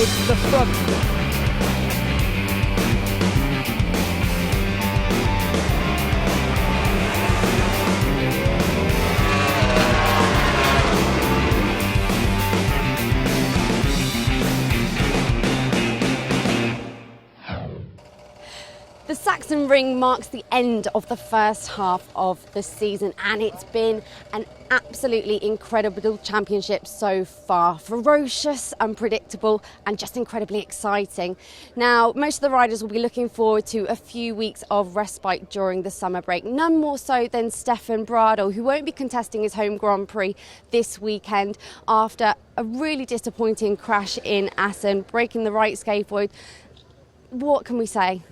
with the front. The Sachsenring marks the end of the first half of the season, and it's been an absolutely incredible championship so far. Ferocious, unpredictable, and just incredibly exciting. Now, most of the riders will be looking forward to a few weeks of respite during the summer break. None more so than Bradl, who won't be contesting his home Grand Prix this weekend after a really disappointing crash in Assen, breaking the right skateboard. What can we say?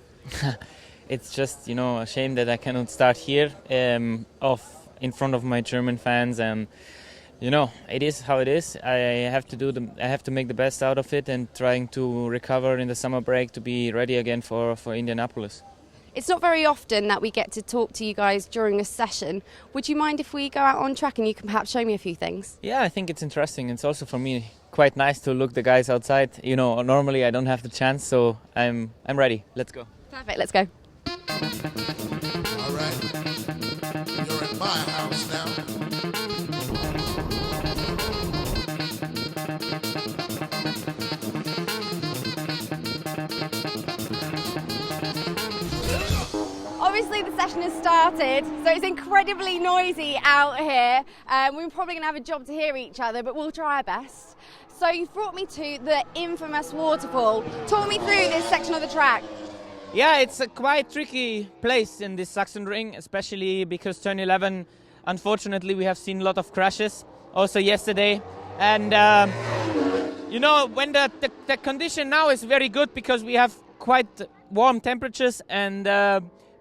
It's just, a shame that I cannot start here in front of my German fans, and it is how it is. I have to make the best out of it and trying to recover in the summer break to be ready again for Indianapolis. It's not very often that we get to talk to you guys during a session. Would you mind if we go out on track and you can perhaps show me a few things? Yeah, I think it's interesting. It's also for me quite nice to look the guys outside. Normally I don't have the chance, so I'm ready. Let's go. Perfect, let's go. All right, you're at my house now. Obviously the session has started, so it's incredibly noisy out here. We're probably going to have a job to hear each other, but we'll try our best. So you've brought me to the infamous waterfall. Talk me through this section of the track. Yeah, it's a quite tricky place in this Sachsenring, especially because turn 11, unfortunately, we have seen a lot of crashes, also yesterday. And, when the condition now is very good because we have quite warm temperatures, and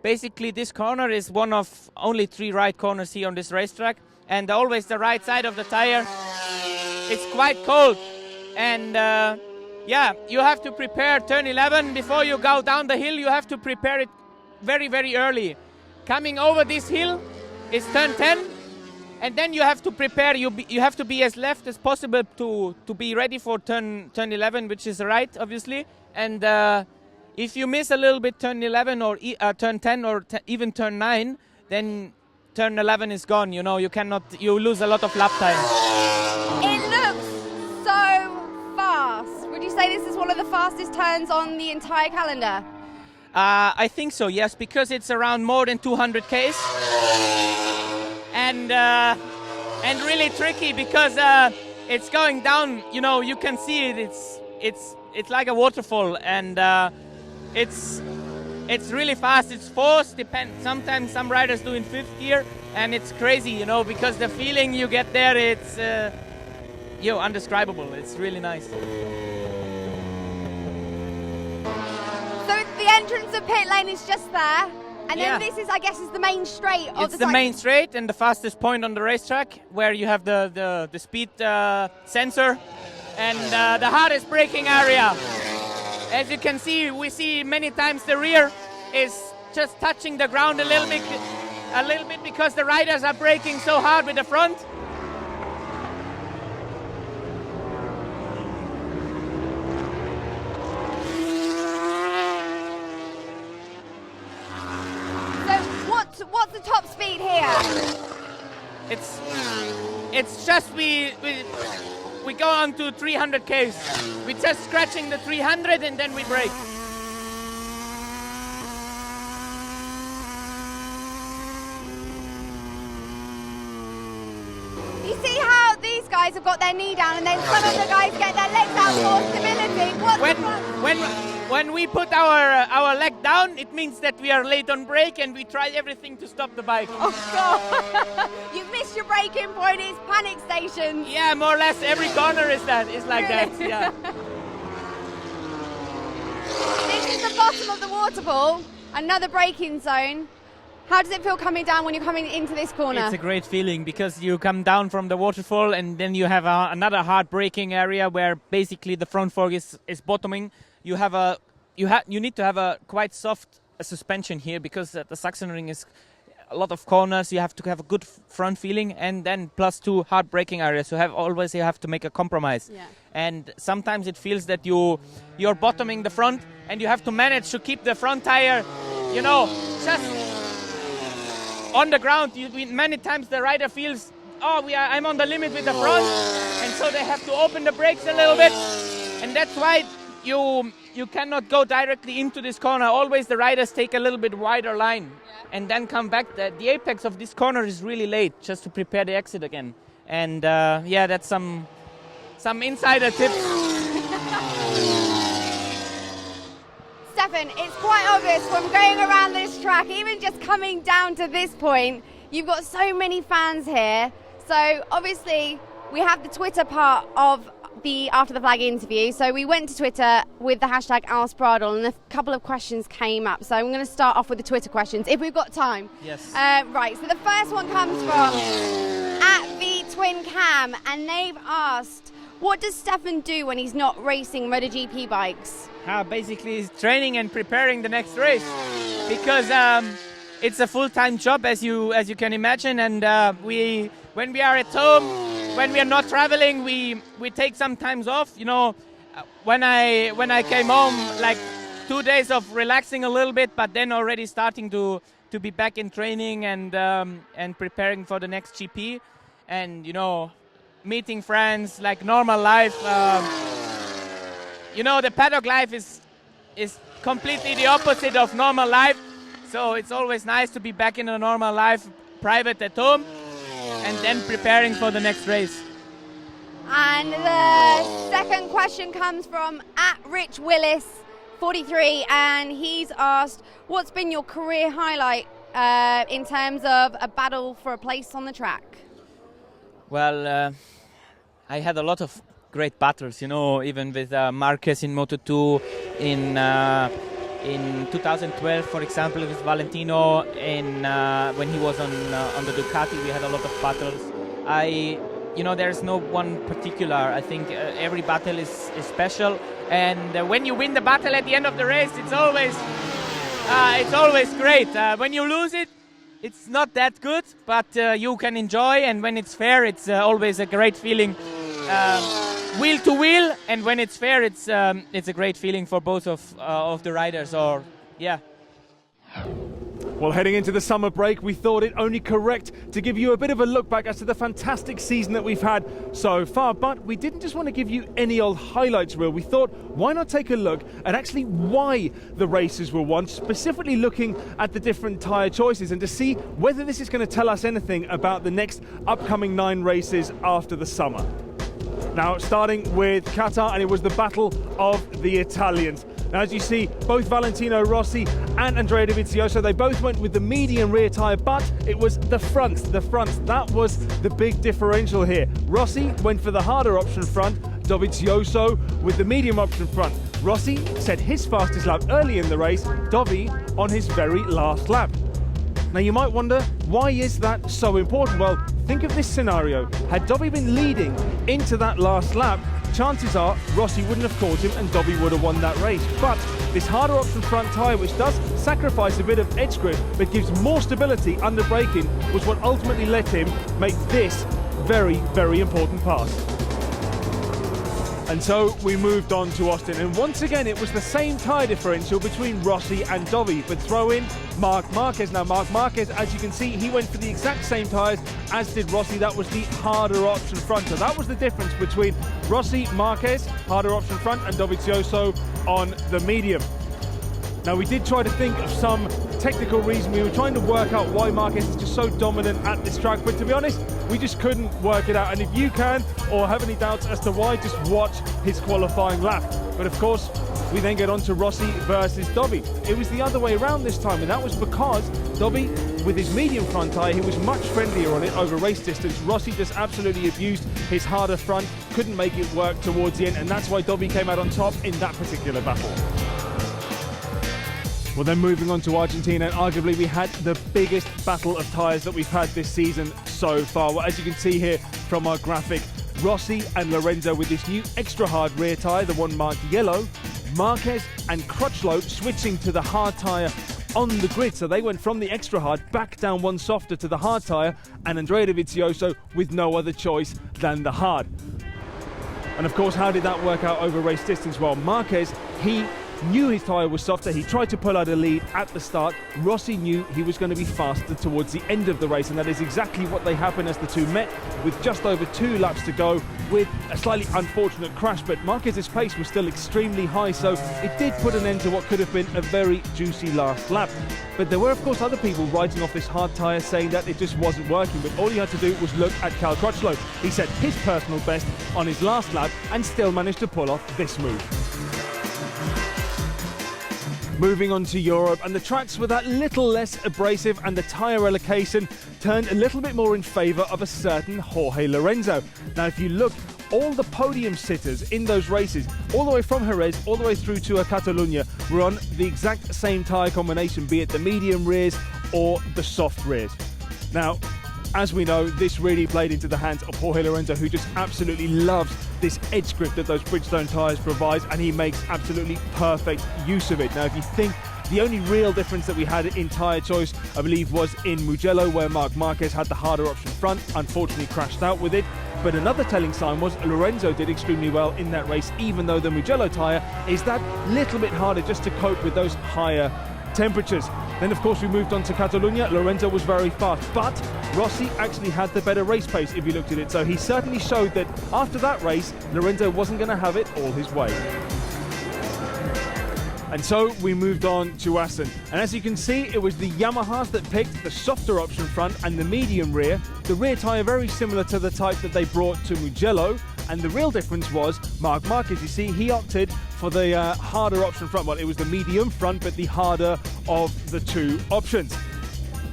basically this corner is one of only 3 right corners here on this racetrack, and always the right side of the tire. It's quite cold, and you have to prepare turn 11 before you go down the hill. You have to prepare it very, very early. Coming over this hill is turn 10, and then you have to prepare. You have to be as left as possible to be ready for turn 11, which is right, obviously. And if you miss a little bit turn 11 or turn 10 or even turn 9, then turn 11 is gone. You lose a lot of lap time. It looks so fast. Would you say this is one of the fastest turns on the entire calendar? I think so, yes, because it's around more than 200 Ks, and really tricky because it's going down. You can see it. It's like a waterfall, and it's really fast. It's forced. Sometimes some riders do in 5th gear, and it's crazy, because the feeling you get there, it's undescribable. It's really nice. So the entrance of pit lane is just there, and then this is, I guess, is the main straight of It's the main straight and the fastest point on the racetrack, where you have the speed sensor and the hardest braking area. As you can see, we see many times the rear is just touching the ground a little bit because the riders are braking so hard with the front. What's the top speed here? It's just we go on to 300 Ks. We're just scratching the 300 and then we brake. You see how these guys have got their knee down and then some of the guys get their legs out for stability. When we put our leg down, it means that we are late on brake and we try everything to stop the bike. Oh God! You missed your braking point. It's panic station. Yeah, more or less every corner is like really? That. Yeah. This is the bottom of the waterfall. Another braking zone. How does it feel coming down when you're coming into this corner? It's a great feeling because you come down from the waterfall and then you have another hard braking area where basically the front fork is bottoming. You need to have a quite soft suspension here because the Sachsenring is a lot of corners. You have to have a good front feeling, and then +2 hard braking areas. You have to make a compromise. Yeah. And sometimes it feels that you're bottoming the front, and you have to manage to keep the front tire, just on the ground. Many times the rider feels, I'm on the limit with the front, and so they have to open the brakes a little bit, and that's why you cannot go directly into this corner. Always the riders take a little bit wider line and then come back. The apex of this corner is really late, just to prepare the exit again. And that's some insider tips. Stefan, it's quite obvious from going around this track, even just coming down to this point, you've got so many fans here. So obviously we have the Twitter part of the After the Flag interview. So we went to Twitter with the hashtag Ask Bradl, and a couple of questions came up. So I'm going to start off with the Twitter questions, if we've got time. Yes. Right, so the first one comes from @VTwinCam, and they've asked, what does Stefan do when he's not racing MotoGP bikes? Basically, it's training and preparing the next race, because it's a full-time job, as you can imagine. And when we are at home, when we are not traveling, we take some times off. When I came home, like 2 days of relaxing a little bit, but then already starting to be back in training and preparing for the next GP, and meeting friends, like normal life. The paddock life is completely the opposite of normal life. So it's always nice to be back in a normal life, private at home, and then preparing for the next race. And the second question comes from @RichWillis43, and he's asked, what's been your career highlight in terms of a battle for a place on the track? Well, I had a lot of great battles, even with Marquez in Moto2, in 2012, for example, with Valentino, when he was on the Ducati, we had a lot of battles. There's no one particular. I think every battle is special, and when you win the battle at the end of the race, it's always great. When you lose it, it's not that good, but you can enjoy, and when it's fair, it's always a great feeling. Wheel to wheel, and when it's fair, it's a great feeling for both of the riders. Well, heading into the summer break, we thought it only correct to give you a bit of a look back as to the fantastic season that we've had so far. But we didn't just want to give you any old highlights reel. We thought, why not take a look at actually why the races were won, specifically looking at the different tyre choices, and to see whether this is going to tell us anything about the next upcoming 9 races after the summer. Now, starting with Qatar, and it was the battle of the Italians. Now, as you see, both Valentino Rossi and Andrea Dovizioso, they both went with the medium rear tyre, but it was the front. That was the big differential here. Rossi went for the harder option front, Dovizioso with the medium option front. Rossi set his fastest lap early in the race, Dovi on his very last lap. Now, you might wonder, why is that so important? Well, think of this scenario. Had Dovi been leading into that last lap, chances are Rossi wouldn't have caught him and Dovi would have won that race. But this harder option front tyre, which does sacrifice a bit of edge grip but gives more stability under braking, was what ultimately let him make this very, very important pass. And so we moved on to Austin, and once again it was the same tyre differential between Rossi and Dovi, but throw in Marc Marquez. Now, Marc Marquez, as you can see, he went for the exact same tyres as did Rossi. That was the harder option front. So that was the difference between Rossi, Marquez, harder option front, and Dovizioso on the medium. Now, we did try to think of some technical reason. We were trying to work out why Marquez is just so dominant at this track, but to be honest, we just couldn't work it out. And if you can, or have any doubts as to why, just watch his qualifying lap. But of course, we then get on to Rossi versus Dovi. It was the other way around this time, and that was because Dovi, with his medium front tyre, he was much friendlier on it over race distance. Rossi just absolutely abused his harder front, couldn't make it work towards the end, and that's why Dovi came out on top in that particular battle. Well, then moving on to Argentina, and arguably we had the biggest battle of tyres that we've had this season so far. Well, as you can see here from our graphic, Rossi and Lorenzo with this new extra hard rear tyre, the one marked yellow. Marquez and Crutchlow switching to the hard tyre on the grid. So they went from the extra hard back down one softer to the hard tyre, and Andrea Dovizioso with no other choice than the hard. And of course, how did that work out over race distance? Well, Marquez, he knew his tyre was softer. He tried to pull out a lead at the start. Rossi knew he was going to be faster towards the end of the race, and that is exactly what they happened as the two met with just over 2 laps to go, with a slightly unfortunate crash. But Marquez's pace was still extremely high, so it did put an end to what could have been a very juicy last lap. But there were, of course, other people writing off this hard tyre, saying that it just wasn't working. But all you had to do was look at Cal Crutchlow. He set his personal best on his last lap and still managed to pull off this move. Moving on to Europe, and the tracks were that little less abrasive, and the tyre allocation turned a little bit more in favour of a certain Jorge Lorenzo. Now, if you look, all the podium sitters in those races, all the way from Jerez all the way through to Catalunya, were on the exact same tyre combination, be it the medium rears or the soft rears. Now, as we know, this really played into the hands of Jorge Lorenzo, who just absolutely loves this edge grip that those Bridgestone tyres provide, and he makes absolutely perfect use of it. Now, if you think, the only real difference that we had in tyre choice, I believe, was in Mugello, where Marc Marquez had the harder option front, unfortunately crashed out with it. But another telling sign was Lorenzo did extremely well in that race, even though the Mugello tyre is that little bit harder just to cope with those higher temperatures. Then, of course, we moved on to Catalunya. Lorenzo was very fast, but Rossi actually had the better race pace if you looked at it. So he certainly showed that after that race, Lorenzo wasn't going to have it all his way. And so we moved on to Assen. And as you can see, it was the Yamahas that picked the softer option front and the medium rear. The rear tyre very similar to the type that they brought to Mugello. And the real difference was Marc Marquez. You see, he opted for the harder option front. Well, it was the medium front, but the harder of the two options.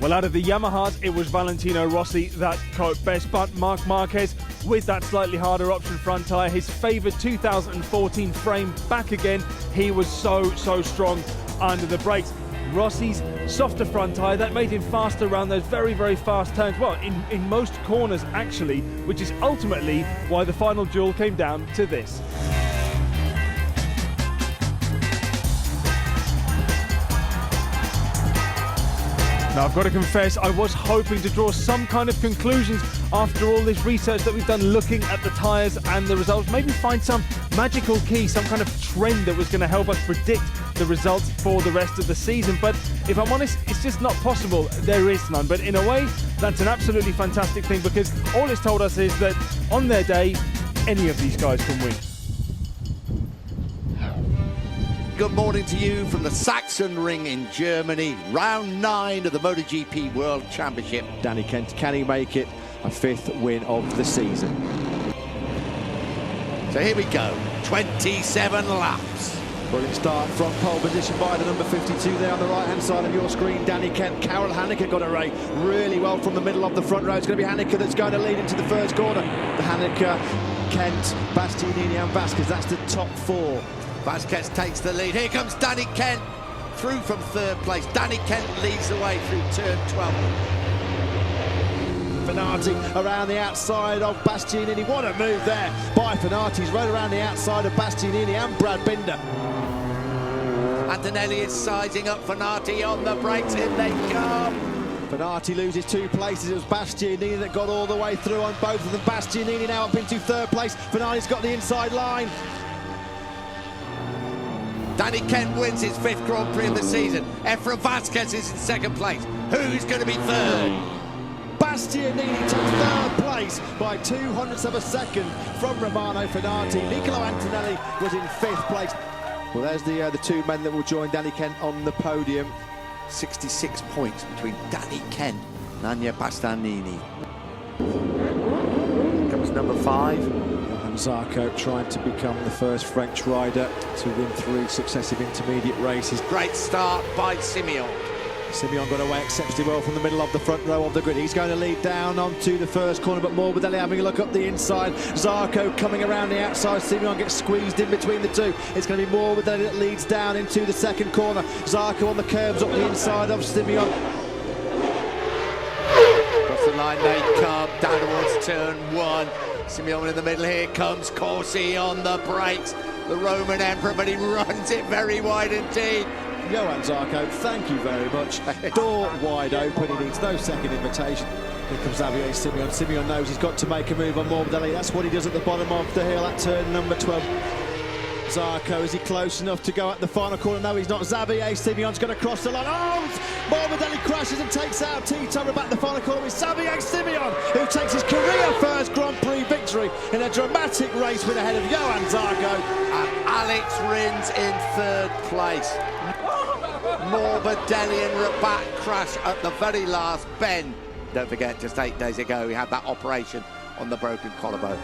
Well, out of the Yamahas, it was Valentino Rossi that coped best, but Marc Marquez with that slightly harder option front tyre, his favoured 2014 frame back again. He was so strong under the brakes. Rossi's softer front tyre, that made him faster around those very, very fast turns. Well, in most corners, actually, which is ultimately why the final duel came down to this. Now, I've got to confess, I was hoping to draw some kind of conclusions after all this research that we've done looking at the tyres and the results. Maybe find some magical key, some kind of trend that was going to help us predict the results for the rest of the season. But if I'm honest, it's just not possible. There is none. But in a way, that's an absolutely fantastic thing, because all it's told us is that on their day, any of these guys can win. Good morning to you from the Sachsenring in Germany, round 9 of the MotoGP World Championship. Danny Kent, can he make it a 5th win of the season? So here we go, 27 laps. Brilliant start from pole position by the number 52 there on the right-hand side of your screen, Danny Kent. Karel Hanneke got a rate really well from the middle of the front row. It's going to be Hanneke that's going to lead into the first corner. The Hanneke, Kent, Bastianini and Vasquez, that's the top 4. Vasquez takes the lead. Here comes Danny Kent through from 3rd place. Danny Kent leads the way through turn 12. Fenati around the outside of Bastianini. What a move there by Fenati. He's right around the outside of Bastianini and Brad Binder. Antonelli is sizing up Fenati on the brakes. In they come. Fenati loses 2 places. It was Bastianini that got all the way through on both of them. Bastianini now up into 3rd place. Fenati's got the inside line. Danny Kent wins his 5th Grand Prix of the season. Efra Vasquez is in 2nd place. Who's going to be 3rd? Bastianini took 3rd place by 200ths of a second from Romano Fenati. Niccolo Antonelli was in 5th place. Well, there's the 2 men that will join Danny Kent on the podium. 66 points between Danny Kent and Anya Bastianini. Here comes number 5. Zarco trying to become the first French rider to win 3 successive intermediate races. Great start by Simeon. Simeon got away exceptionally well from the middle of the front row of the grid. He's going to lead down onto the first corner, but Morbidelli having a look up the inside. Zarco coming around the outside. Simeon gets squeezed in between the two. It's going to be Morbidelli that leads down into the 2nd corner. Zarco on the curbs up the inside of Simeon. Across the line they come, down towards turn 1. Simeon in the middle. Here comes Corsi on the brakes. The Roman Emperor, but he runs it very wide indeed. Johan Zarco, thank you very much. Door wide open, he needs no second invitation. Here comes Xavier Simeon. Simeon knows he's got to make a move on Morbidelli. That's what he does at the bottom of the hill at turn number 12. Zarco, is he close enough to go at the final corner? No, he's not. Xavier Simeon's going to cross the line. Oh! Morbidelli crashes and takes out Tito back the final corner with Xavier Simeon, who takes his career first Grand Prix victory in a dramatic race win ahead of Johan Zarco. And Alex Rins in third place. Morbidelli and Rabat crash at the very last bend. Don't forget, just 8 days ago, he had that operation on the broken collarbone.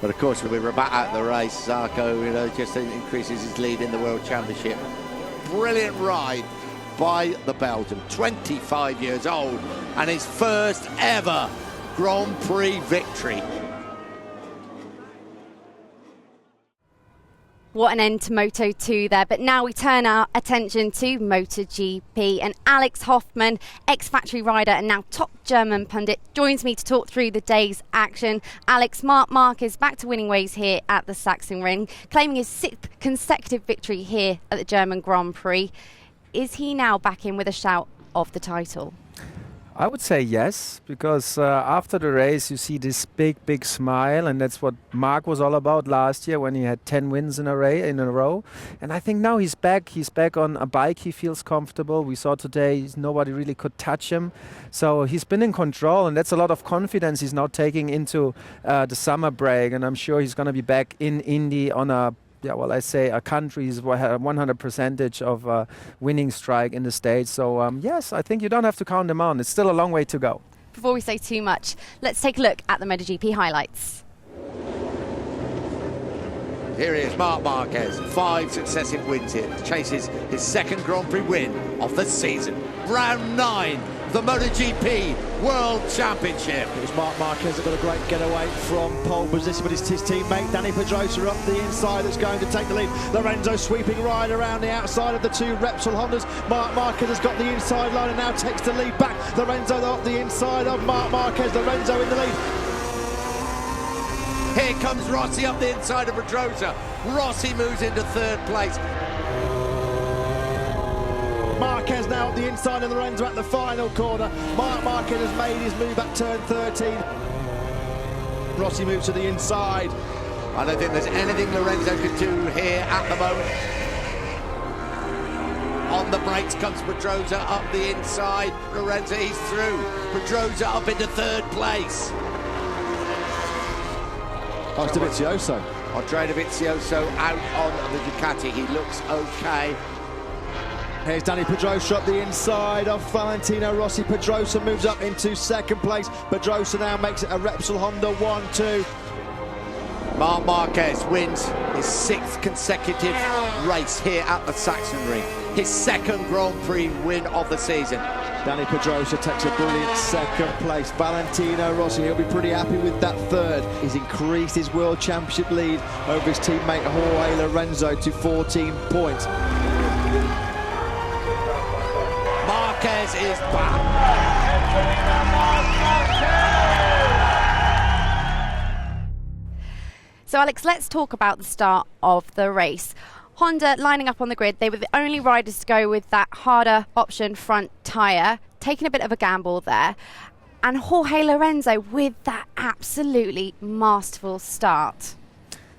But of course, with Rabat out of the race, Zarco, just increases his lead in the World Championship. Brilliant ride by the Belgian, 25 years old, and his first ever Grand Prix victory. What an end to Moto2 there, but now we turn our attention to MotoGP, and Alex Hoffmann, ex-factory rider and now top German pundit, joins me to talk through the day's action. Alex, Marc Marquez back to winning ways here at the Sachsenring, claiming his 6th consecutive victory here at the German Grand Prix. Is he now back in with a shout of the title? I would say yes, because after the race you see this big smile, and that's what Marc was all about last year when he had 10 wins in a row. And I think now he's back on a bike, he feels comfortable. We saw today nobody really could touch him. So he's been in control, and that's a lot of confidence he's now taking into the summer break. And I'm sure he's going to be back in Indy on a country's 100% of winning strike in the States. So yes, I think you don't have to count them on. It's still a long way to go. Before we say too much, let's take a look at the MotoGP highlights. Here he is, Marc Marquez, 5 successive wins here, chases his 2nd Grand Prix win of the season. Round 9, the MotoGP World Championship. It was Marc Marquez that got a great getaway from pole position, but it's his teammate Danny Pedrosa up the inside that's going to take the lead. Lorenzo sweeping right around the outside of the 2 Repsol Hondas. Marc Marquez has got the inside line and now takes the lead back. Lorenzo up the inside of Marc Marquez. Lorenzo in the lead. Here comes Rossi up the inside of Pedrosa. Rossi moves into 3rd place. Marquez now at the inside of Lorenzo at the final corner. Marc Marquez has made his move at turn 13. Rossi moves to the inside. I don't think there's anything Lorenzo could do here at the moment. On the brakes comes Pedrosa up the inside. Lorenzo, he's through. Pedrosa up into 3rd place. Oh, it's Dovizioso. Andrea Dovizioso out on the Ducati. He looks okay. Here's Danny Pedrosa up the inside of Valentino Rossi. Pedrosa moves up into 2nd place. Pedrosa now makes it a Repsol Honda 1-2. Marc Marquez wins his 6th consecutive race here at the Sachsenring. His 2nd Grand Prix win of the season. Danny Pedrosa takes a brilliant 2nd place. Valentino Rossi, he'll be pretty happy with that 3rd. He's increased his World Championship lead over his teammate Jorge Lorenzo to 14 points. Marquez is back. So Alex, let's talk about the start of the race. Honda lining up on the grid, they were the only riders to go with that harder option front tyre, taking a bit of a gamble there. And Jorge Lorenzo with that absolutely masterful start.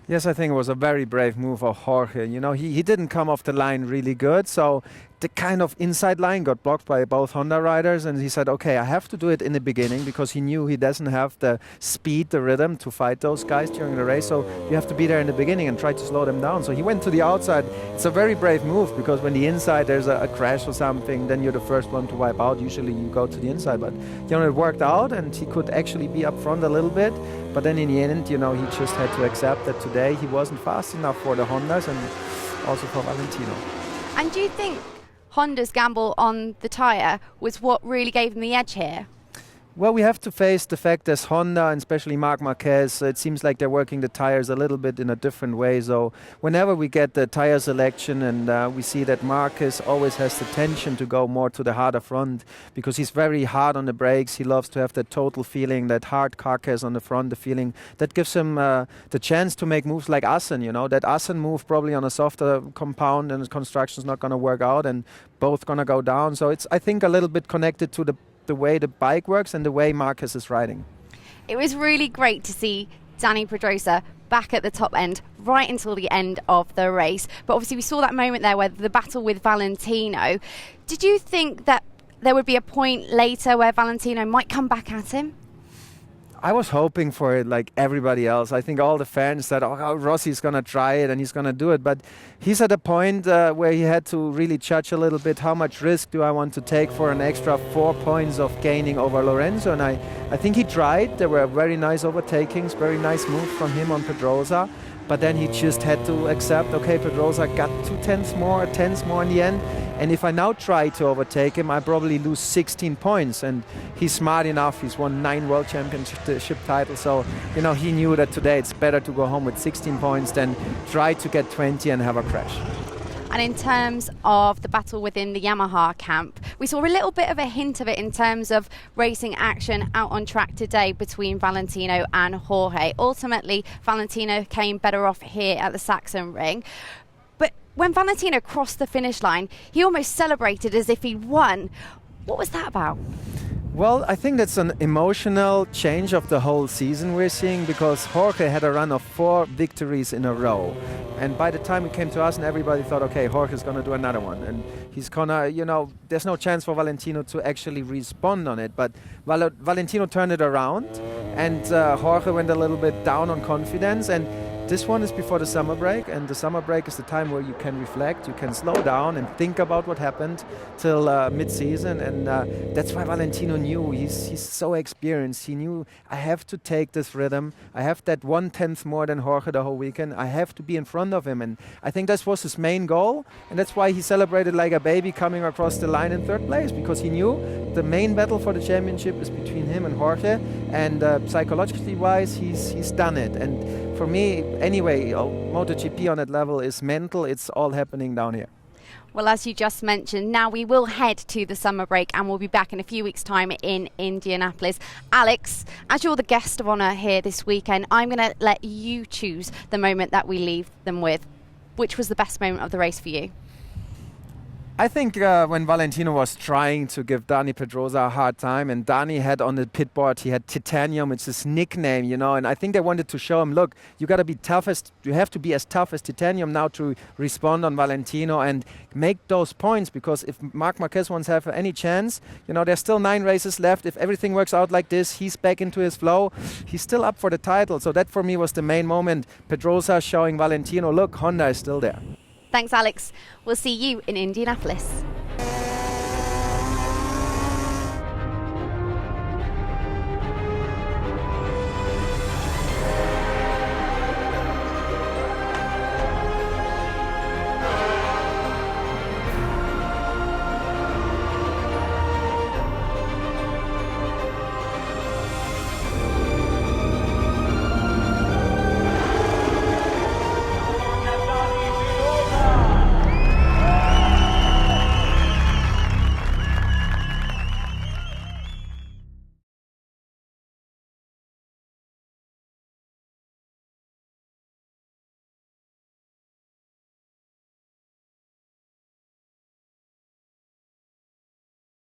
Yes, I think it was a very brave move of Jorge. You know, he didn't come off the line really good, so the kind of inside line got blocked by both Honda riders, and he said, okay, I have to do it in the beginning because he knew he doesn't have the speed, the rhythm to fight those guys during the race, so you have to be there in the beginning and try to slow them down. So he went to the outside. It's a very brave move because when the inside there's a crash or something, then you're the first one to wipe out. Usually you go to the inside, but it worked out and he could actually be up front a little bit, but then in the end, he just had to accept that today he wasn't fast enough for the Hondas and also for Valentino. And do you think Honda's gamble on the tyre was what really gave them the edge here? Well, we have to face the fact as Honda, and especially Marc Marquez, it seems like they're working the tires a little bit in a different way. So whenever we get the tire selection and we see that Marquez always has the tension to go more to the harder front because he's very hard on the brakes. He loves to have that total feeling, that hard carcass on the front, the feeling that gives him the chance to make moves like Assen. That Assen move probably on a softer compound and the construction's not going to work out and both going to go down. So it's, I think, a little bit connected to the way the bike works and the way Marquez is riding. It was really great to see Dani Pedrosa back at the top end right until the end of the race. But obviously we saw that moment there where the battle with Valentino. Did you think that there would be a point later where Valentino might come back at him? I was hoping for it like everybody else. I think all the fans said, oh, Rossi's going to try it and he's going to do it. But he's at a point where he had to really judge a little bit how much risk do I want to take for an extra 4 points of gaining over Lorenzo. And I think he tried. There were very nice overtakings, very nice moves from him on Pedrosa. But then he just had to accept, okay, Pedrosa got 2 tenths more in the end. And if I now try to overtake him, I probably lose 16 points. And he's smart enough. He's won 9 World Championship titles. So, he knew that today it's better to go home with 16 points than try to get 20 and have a crash. And in terms of the battle within the Yamaha camp, we saw a little bit of a hint of it in terms of racing action out on track today between Valentino and Jorge. Ultimately, Valentino came better off here at the Sachsenring. But when Valentino crossed the finish line, he almost celebrated as if he'd won. What was that about? Well, I think that's an emotional change of the whole season we're seeing because Jorge had a run of 4 victories in a row. And by the time it came to us and everybody thought, okay, Jorge's going to do another one. And he's going to, there's no chance for Valentino to actually respond on it. But Valentino turned it around and Jorge went a little bit down on confidence. And this one is before the summer break, and the summer break is the time where you can reflect, you can slow down and think about what happened till mid-season, and that's why Valentino knew. He's so experienced. He knew, I have to take this rhythm. I have that 1/10 more than Jorge the whole weekend. I have to be in front of him, and I think that was his main goal, and that's why he celebrated like a baby coming across the line in 3rd place, because he knew the main battle for the championship is between him and Jorge, and psychologically wise, he's done it. And for me, anyway, MotoGP on that level is mental. It's all happening down here. Well, as you just mentioned, now we will head to the summer break and we'll be back in a few weeks' time in Indianapolis. Alex, as you're the guest of honour here this weekend, I'm going to let you choose the moment that we leave them with. Which was the best moment of the race for you? I think when Valentino was trying to give Dani Pedrosa a hard time, and Dani had on the pit board, he had Titanium, it's his nickname, and I think they wanted to show him, look, you have to be as tough as Titanium now to respond on Valentino and make those points, because if Marc Marquez wants to have any chance, there's still 9 races left. If everything works out like this, he's back into his flow. He's still up for the title. So that for me was the main moment. Pedrosa showing Valentino, look, Honda is still there. Thanks, Alex. We'll see you in Indianapolis.